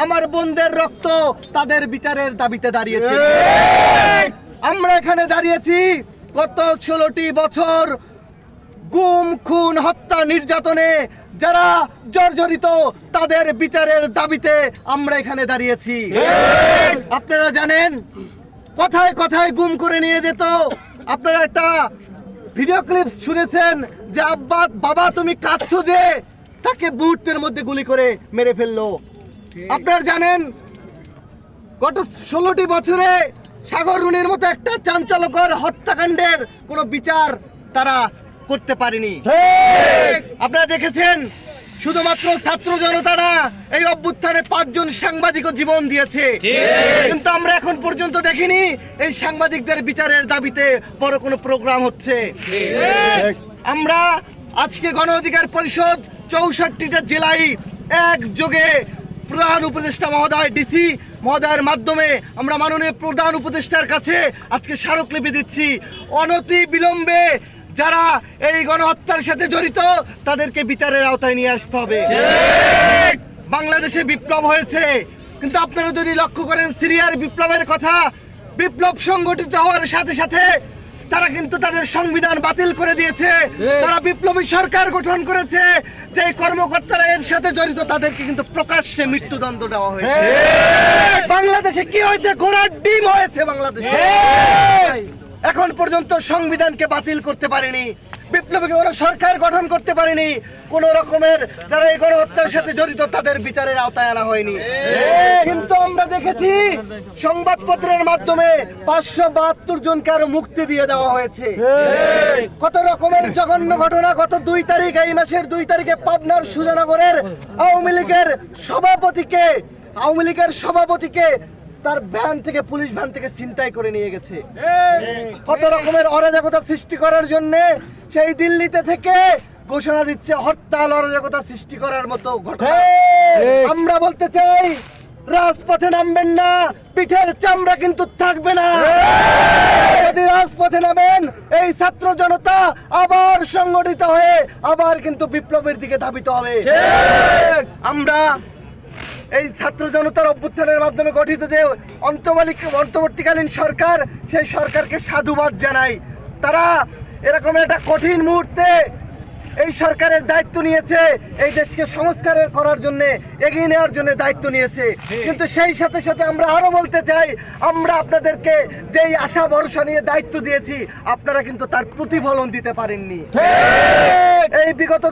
আমার বোনদের রক্ত তাদের বিচারের দাবিতে দাঁড়িয়েছে। আমরা এখানে দাঁড়িয়েছি গত 16টি বছর গুম খুন হত্যা নির্যাতনে যারা জর্জরিত তাদের বিচারের দাবিতে আমরা এখানে দাঁড়িয়েছি। আপনারা জানেন কথায় কথায় গুম করে নিয়ে যেত। আপনারা একটা ভিডিও ক্লিপ শুনেছেন যে আব্বা বাবা তুমি কাঁদছো যে, তাকে মুহূর্তের মধ্যে গুলি করে মেরে ফেললো। আপনারা জানেন গত 16টি বছরে সাগর রুনির মতো একটা চাঞ্চল্যকর হত্যাকাণ্ডের কোনো বিচার তারা করতে পারেনি। আপনারা দেখেছেন শুধুমাত্র ছাত্র জনতারা এই অভ্যুত্থানে 5 জন সাংবাদিকও জীবন দিয়েছে, কিন্তু আমরা এখন পর্যন্ত দেখিনি এই সাংবাদিকদের বিচারের দাবিতে বড় কোনো প্রোগ্রাম হচ্ছে। আমরা আজকে গণ অধিকার পরিষদ 64টা জেলায় একযোগে প্রধান উপদেষ্টা মহোদয় ডিসি মহোদয়ের মাধ্যমে আমরা মাননীয় প্রধান উপদেষ্টার কাছে আজকে স্মারকলিপি দিচ্ছি। অনতি বিলম্বে যারা এই গণহত্যার সাথে জড়িত তাদেরকে বিচারের আওতায় নিয়ে আসতে হবে। বাংলাদেশে বিপ্লব হয়েছে, কিন্তু আপনারা যদি লক্ষ্য করেন সিরিয়ার বিপ্লবের কথা, বিপ্লব সংগঠিত হওয়ার সাথে সাথে তারা কিন্তু তাদের সংবিধান বাতিল করে দিয়েছে। তারা বিপ্লবী সরকার গঠন করেছে। যে কর্মকর্তারা এর সাথে জড়িত তাদেরকে কিন্তু প্রকাশ্যে মৃত্যুদণ্ড দেওয়া হয়েছে। বাংলাদেশে কি হয়েছে? ঘোড়ার ডিম হয়েছে বাংলাদেশে। এখন পর্যন্ত সংবিধানকে বাতিল করতে পারেনি, বিপ্লবী কোনো সরকার গঠন করতে পারেনি, কোন রকমের যারা এই গণহত্যার সাথে জড়িত তাদের বিচারের আওতায় আনা হয়নি। কিন্তু আমরা দেখেছি সংবাদপত্রের মাধ্যমে 572 জনকে আরো মুক্তি দিয়ে দেওয়া হয়েছে। কত রকমের জঘন্য ঘটনা। গত 2 তারিখ, এই মাসের 2 তারিখে পাবনার সুজানগরের আওয়ামী লীগের সভাপতিকে তার ভ্যান থেকে, পুলিশ ভ্যান থেকে ছিনতাই করে নিয়ে গেছে। কত রকমের অরাজকতা সৃষ্টি করার জন্য সেই দিল্লিতে থেকে ঘোষণা দিচ্ছে হরতাল, অরাজকতা সৃষ্টি করার মতো ঘটনা। আমরা বলতে চাই রাজপথে নামবেন না, পিঠের চামড়া কিন্তু থাকবে না। যদি রাজপথে নামেন এই ছাত্র জনতা আবার সংগঠিত হয়ে আবার কিন্তু বিপ্লবের দিকে ধাবিত হবে। আমরা এই ছাত্র জনতার অভ্যুত্থানের মাধ্যমে গঠিত যে অন্তর্বর্তীকালীন সরকার, সেই সরকারকে সাধুবাদ জানাই। তারা এরকম একটা কঠিন মুহূর্তে এই সরকারের দায়িত্ব নিয়েছে, এই দেশকে সংস্কার করার জন্য, এগিয়ে নেওয়ার জন্য দায়িত্ব নিয়েছে। কিন্তু সেই সাথে সাথে আমরা আরো বলতে চাই, আমরা আপনাদেরকে যেই আশা ভরসা নিয়ে দায়িত্ব দিয়েছি আপনারা কিন্তু তার প্রতিফলন দিতে পারেননি। এই বিগত